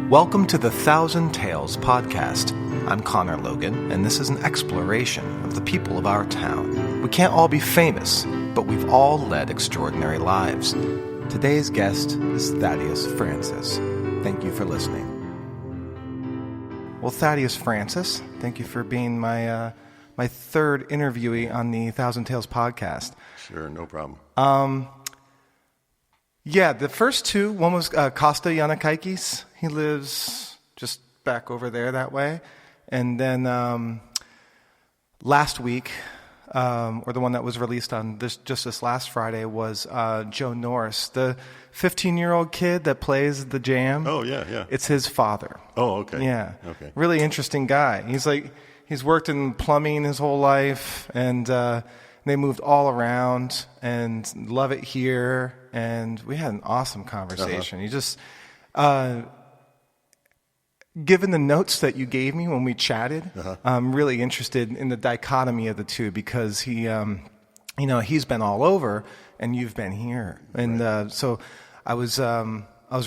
Welcome to the Thousand Tales podcast. I'm Connor Logan, and this is an exploration of the people of our town. We can't all be famous, but we've all led extraordinary lives. Today's guest is Thaddeus Francis. Thank you for listening. Well, Thaddeus Francis, thank you for being my third interviewee on the Thousand Tales podcast. Sure, no problem. Yeah, the first two, one was Costa Yanakaikis. He lives just back over there that way. And then last week, or the one that was released on this last Friday, was Joe Norris, the 15-year-old kid that plays the jam. Oh, yeah. It's his father. Oh, okay. Yeah. Okay. Really interesting guy. He's worked in plumbing his whole life, and they moved all around and love it here. And we had an awesome conversation. You just, given the notes that you gave me when we chatted, I'm really interested in the dichotomy of the two because he's been all over and you've been here. And so I was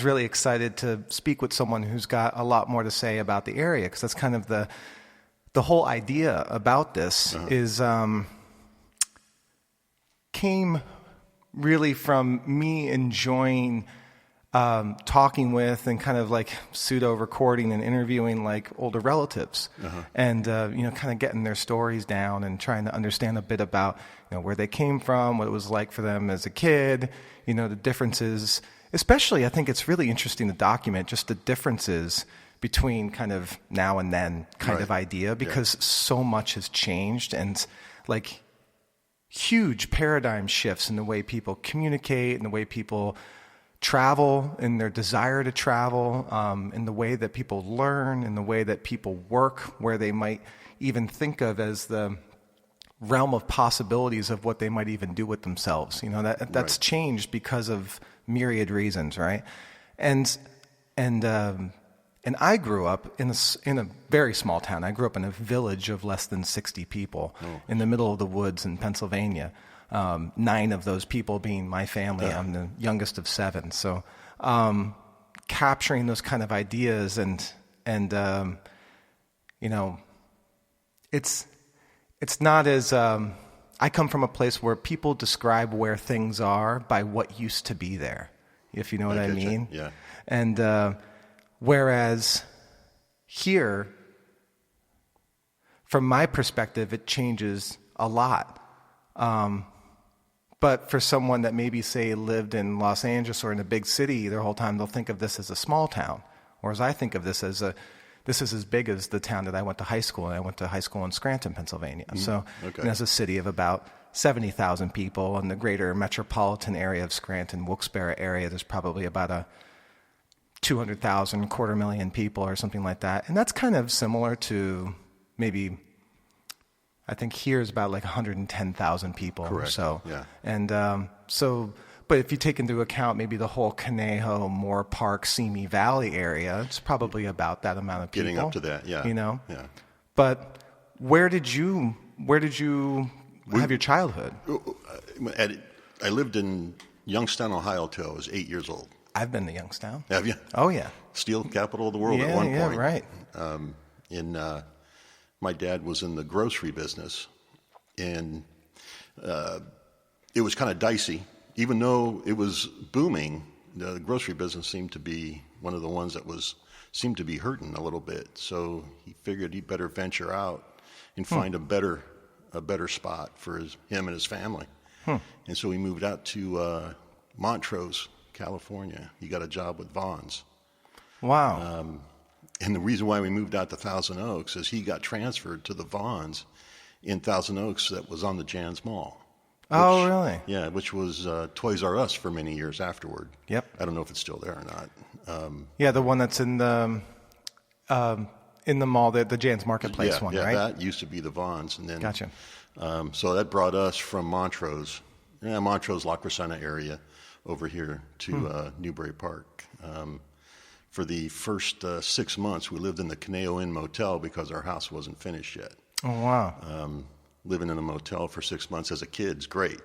really excited to speak with someone who's got a lot more to say about the area, because that's kind of the whole idea about this is came really from me enjoying talking with and kind of like pseudo recording and interviewing like older relatives and kind of getting their stories down and trying to understand a bit about where they came from, what it was like for them as a kid, the differences. Especially, I think it's really interesting to document just the differences between kind of now and then kind of idea, because so much has changed, and like huge paradigm shifts in the way people communicate and the way people travel and their desire to travel, in the way that people learn, in the way that people work, where they might even think of as the realm of possibilities of what they might even do with themselves. That's changed because of myriad reasons, right? And I grew up in a very small town. I grew up in a village of less than 60 people in the middle of the woods in Pennsylvania. 9 of those people being my family. I'm the youngest of 7. So capturing those kind of ideas and it's not as I come from a place where people describe where things are by what used to be there, if you know what I mean. Yeah. And whereas here, from my perspective, it changes a lot. But for someone that maybe, say, lived in Los Angeles or in a big city their whole time, they'll think of this as a small town. Whereas I think of this as this is as big as the town that I went to high school in. I went to high school in Scranton, Pennsylvania. So it's a city of about 70,000 people. In the greater metropolitan area of Scranton, Wilkes-Barre area, there's probably about a 200,000, 250,000 people or something like that. And that's kind of similar to maybe, I think here is about like 110,000 people or so. Yeah. And but if you take into account maybe the whole Conejo, Moore Park, Simi Valley area, it's probably about that amount of people. Getting up to that, yeah. Yeah. But where did you have your childhood? I lived in Youngstown, Ohio till I was 8 years old. I've been to Youngstown. Have you? Oh, yeah. Steel capital of the world at one point. Yeah, right. My dad was in the grocery business, and it was kind of dicey. Even though it was booming, the grocery business seemed to be one of the ones that seemed to be hurting a little bit. So he figured he'd better venture out and find a better spot for him and his family. And so he moved out to Montrose, California. He got a job with Vons. Wow. And the reason why we moved out to Thousand Oaks is he got transferred to the Vons in Thousand Oaks that was on the Jan's Mall. Oh, really? Yeah, which was Toys R Us for many years afterward. Yep. I don't know if it's still there or not. Yeah, the one that's in the mall, the Jan's Marketplace one, right? Yeah, that used to be the Vons. And then, Gotcha. So that brought us from Montrose, La Crescenta area, over here to Newbury Park. For the first 6 months, we lived in the Conejo Inn Motel because our house wasn't finished yet. Oh, wow. living in a motel for 6 months as a kid's great,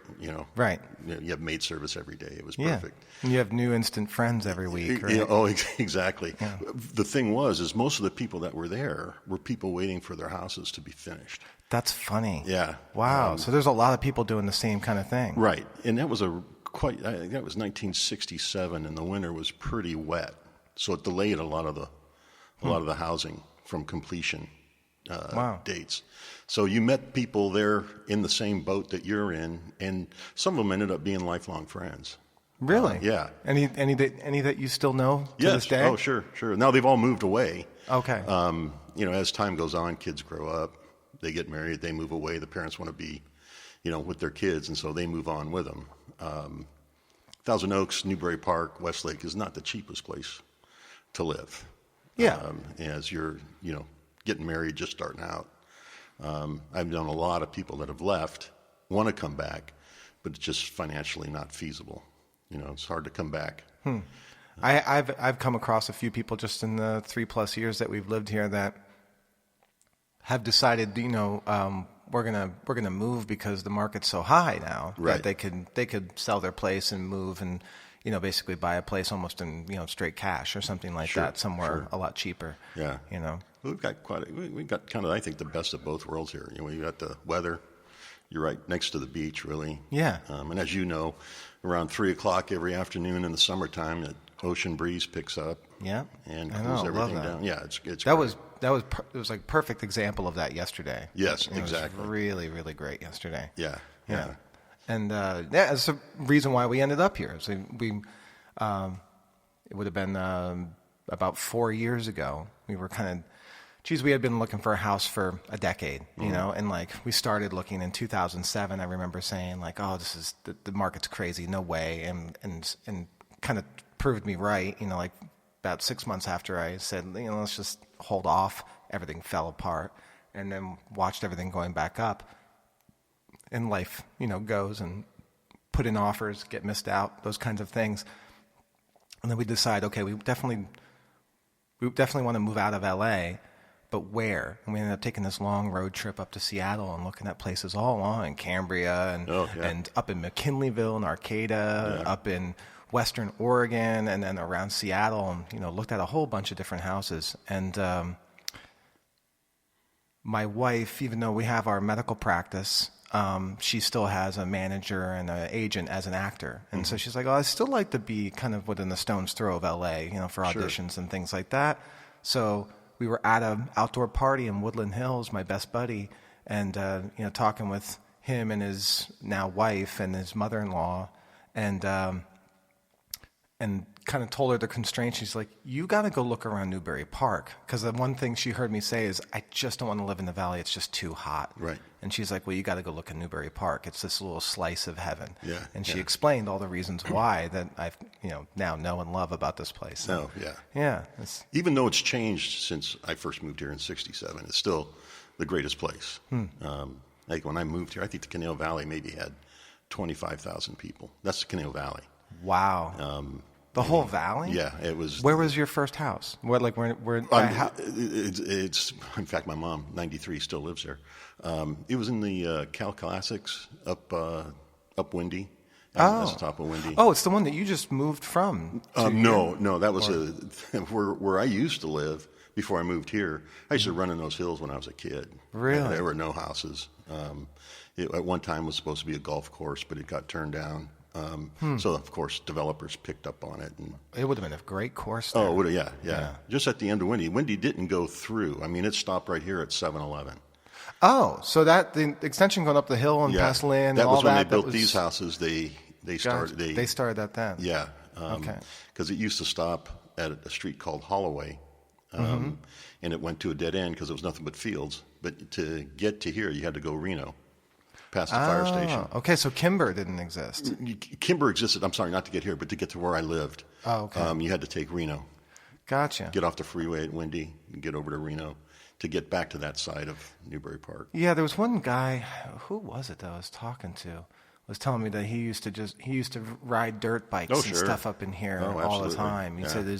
Right. You have maid service every day. It was Yeah. perfect. And you have new instant friends every week, right? Exactly. Yeah. The thing is most of the people that were there were people waiting for their houses to be finished. That's funny. Yeah. Wow. So there's a lot of people doing the same kind of thing. Right. And that was I think that was 1967, and the winter was pretty wet. So it delayed a lot of the housing from completion dates. So you met people there in the same boat that you're in, and some of them ended up being lifelong friends. Really? Yeah. Any that you still know to this day? Oh, sure. Now they've all moved away. Okay. As time goes on, kids grow up, they get married, they move away. The parents want to be, with their kids, and so they move on with them. Thousand Oaks, Newbury Park, Westlake is not the cheapest place to live. Yeah. As you're, getting married, just starting out. I've known a lot of people that have left, want to come back, but it's just financially not feasible. It's hard to come back. I've come across a few people just in the 3+ years that we've lived here that have decided, we're gonna move because the market's so high now that they could sell their place and move and basically buy a place almost in straight cash or something like that somewhere a lot cheaper. Yeah. We've got we got kind of, I think, the best of both worlds here. You got the weather. You're right next to the beach, really. Yeah. And as you know, around 3:00 every afternoon in the summertime, the ocean breeze picks up. Yeah. And cools everything down. Yeah, it's it was like perfect example of that yesterday. Yes, exactly. It was really, really great yesterday. Yeah. And that's the reason why we ended up here. So it would have been about 4 years ago. We were we had been looking for a house for a decade, and we started looking in 2007. I remember saying oh, this is the market's crazy, no way, and kind of proved me right. About 6 months after I said, let's just hold off, everything fell apart, and then watched everything going back up. And life, goes and put in offers, get missed out, those kinds of things. And then we decide, okay, we definitely want to move out of LA, but where? And we ended up taking this long road trip up to Seattle and looking at places all along in Cambria and up in McKinleyville and Arcata, up in Western Oregon, and then around Seattle, and looked at a whole bunch of different houses. And my wife, even though we have our medical practice, she still has a manager and an agent as an actor. And so she's like, I still like to be kind of within the stone's throw of LA, for auditions and things like that. So we were at an outdoor party in Woodland Hills, my best buddy, and, talking with him and his now wife and his mother-in-law, and kind of told her the constraints. She's like, you got to go look around Newbury Park. Because the one thing she heard me say is, I just don't want to live in the valley. It's just too hot. Right. And she's like, well, you got to go look at Newbury Park. It's this little slice of heaven. Yeah. And she explained all the reasons why that I've, now know and love about this place. Yeah. Even though it's changed since I first moved here in 1967, it's still the greatest place. Like when I moved here, I think the Conejo Valley maybe had 25,000 people. That's the Conejo Valley. Wow. The whole valley? Yeah, it was. Where was your first house? It's in fact, my mom, 93, still lives there. It was in the Cal Classics up Windy. That's the top of Windy. Oh, it's the one that you just moved from. No, that was where I used to live before I moved here. I used to run in those hills when I was a kid. Really? There were no houses. It at one time was supposed to be a golf course, but it got turned down. So, of course, developers picked up on it. And it would have been a great course there. Oh, yeah. Just at the end of Windy. Windy didn't go through. I mean, it stopped right here at 7-Eleven. Oh, so the extension going up the hill and past Lynn and all that. That was when they built these houses. They started. They started that then. Yeah. Okay. Because it used to stop at a street called Holloway, and it went to a dead end because it was nothing but fields. But to get to here, you had to go Reno, past the fire station. Okay, so Kimber didn't exist. Kimber existed. I'm sorry, not to get here, but to get to where I lived. Oh, okay. You had to take Reno. Gotcha. Get off the freeway at Windy and get over to Reno to get back to that side of Newbury Park. Yeah, there was one guy. Who was it that I was talking to? Was telling me that he used to ride dirt bikes and stuff up in here all the time. He said it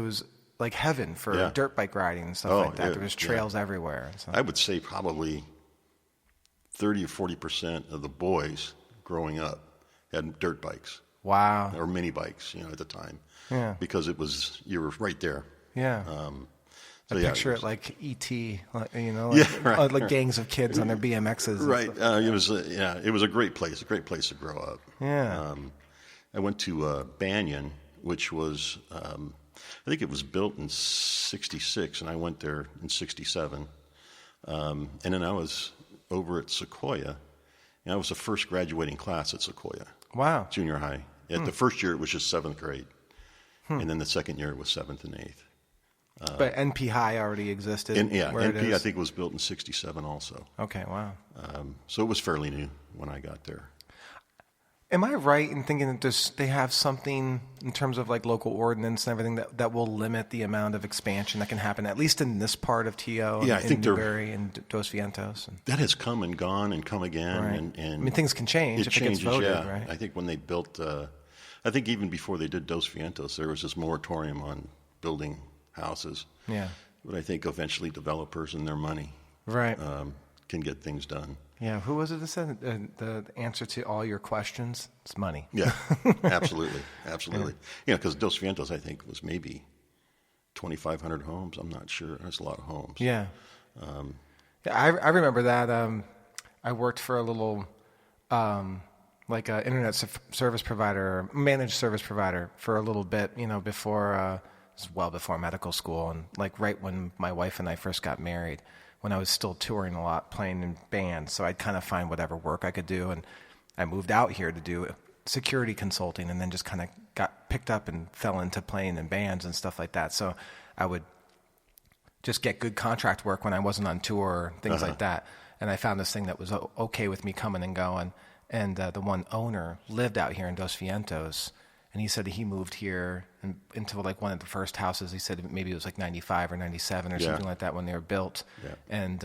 was like heaven for Yeah. dirt bike riding and stuff Oh, like that. yeah, There was trails everywhere. And so. I would say probably 30 or 40% of the boys growing up had dirt bikes Wow. or mini bikes, at the time. Yeah. Because you were right there. Yeah. So I yeah, picture it it like E.T., like, Yeah, right, like gangs of kids on their BMXs. and right. stuff. It was a great place to grow up. Yeah. I went to Banyan, which was, I think it was built in '66, and I went there in '67. And then I was over at Sequoia, and I was the first graduating class at Sequoia, Wow. junior high. At the first year, it was just 7th grade, and then the second year, it was 7th and 8th. But NP High already existed. where it NP, is. I think, was built in '67 also. Okay, wow. So it was fairly new when I got there. Am I right in thinking that they have something in terms of like local ordinance and everything that will limit the amount of expansion that can happen, at least in this part of TO, Yeah, I in think Newbury and Dos Vientos? That has come and gone and come again. Right. And I mean, things can change it if changes, it gets voted, yeah. right? I think when they built, I think even before they did Dos Vientos, there was this moratorium on building houses. Yeah. But I think eventually developers and their money Right. can get things done. Yeah. Who was it that said the answer to all your questions? It's money. Yeah, absolutely. Absolutely. Because Dos Vientos, I think, was maybe 2,500 homes. I'm not sure. That's a lot of homes. Yeah. Yeah, I remember that. I worked for a little, like a internet service provider, managed service provider for a little bit, before, it was well before medical school, and like right when my wife and I first got married, when I was still touring a lot, playing in bands. So I'd kind of find whatever work I could do, and I moved out here to do security consulting, and then just kind of got picked up and fell into playing in bands and stuff like that. So I would just get good contract work when I wasn't on tour, things like that. And I found this thing that was okay with me coming and going. And the one owner lived out here in Dos Vientos, and he said he moved here and into like one of the first houses. He said maybe it was like 95 or 97 or something like that when they were built. Yeah. And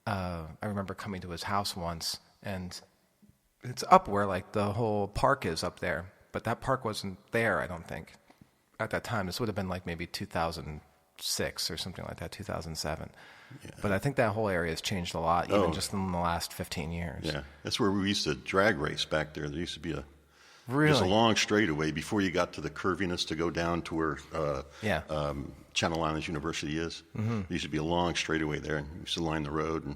I remember coming to his house once, and it's up where like the whole park is up there. But that park wasn't there, I don't think, at that time. This would have been like maybe 2006 or something like that, 2007. Yeah. But I think that whole area has changed a lot, even just in the last 15 years. Yeah, that's where we used to drag race back there. There used to be Really? Just a long straightaway before you got to the curviness to go down to where Channel Islands University is. Mm-hmm. There used to be a long straightaway there, and you used to line the road and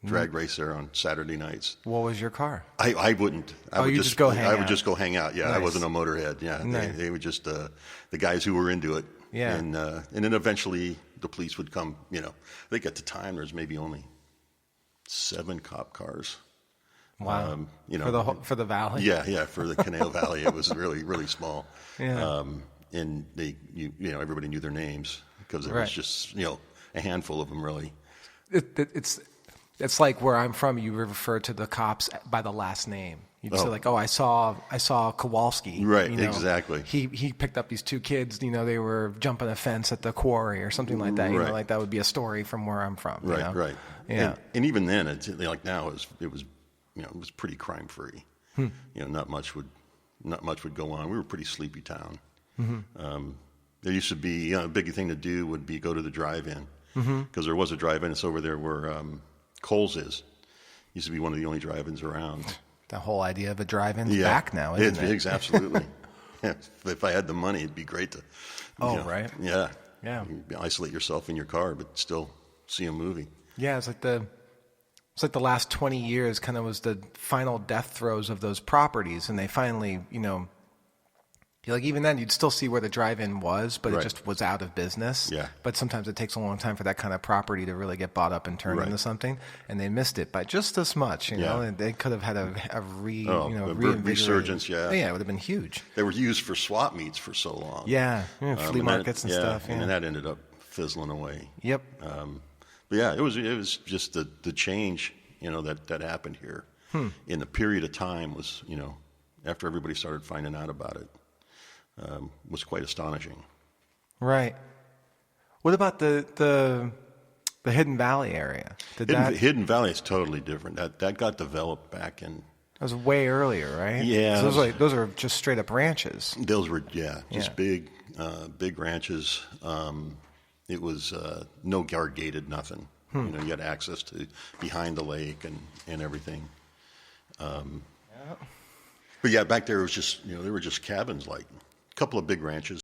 drag race there on Saturday nights. What was your car? I wouldn't. I would just go hang out. I would just go hang out. Yeah, Nice. I wasn't a motorhead. Yeah, Nice. they were just the guys who were into it. Yeah. And then eventually the police would come. I think at the time there was maybe only 7 cop cars. Wow. For the valley. Yeah, for the Conejo Valley, it was really, really small. Yeah. And everybody knew their names because there was just a handful of them really. It's like where I'm from. You refer to the cops by the last name. You'd say like, "Oh, I saw Kowalski." Right. Exactly. He picked up these 2 kids. They were jumping a fence at the quarry or something like that. Right. Like that would be a story from where I'm from. Right. Right. Yeah. And even then, it's like now it was pretty crime free. Not much would go on. We were a pretty sleepy town. Mm-hmm. There used to be a big thing to do would be go to the drive-in because there was a drive-in. It's over there where Coles is. Used to be one of the only drive-ins around. The whole idea of a drive-in's back now, isn't it? It's absolutely. Yeah. If I had the money, it'd be great to. Right. Yeah. Yeah. You isolate yourself in your car, but still see a movie. Yeah, it's like the last 20 years kind of was the final death throes of those properties, and they finally, like even then you'd still see where the drive-in was, but it just was out of business. Yeah. But sometimes it takes a long time for that kind of property to really get bought up and turned into something, and they missed it by just this much, and they could have had a resurgence. Yeah. Yeah, it would have been huge. They were used for swap meets for so long. Yeah, flea markets and stuff. Yeah. And then that ended up fizzling away. Yep. But yeah, it was just the change, that happened here in the period of time was, after everybody started finding out about it, was quite astonishing. Right. What about the Hidden Valley area? Hidden Valley is totally different. That got developed back in That was way earlier, right? Yeah. 'Cause those are just straight up ranches. Those were, just big ranches. It was no guard gated, nothing. You know, you had access to behind the lake and everything. But yeah, back there it was just, there were just cabins, like a couple of big ranches.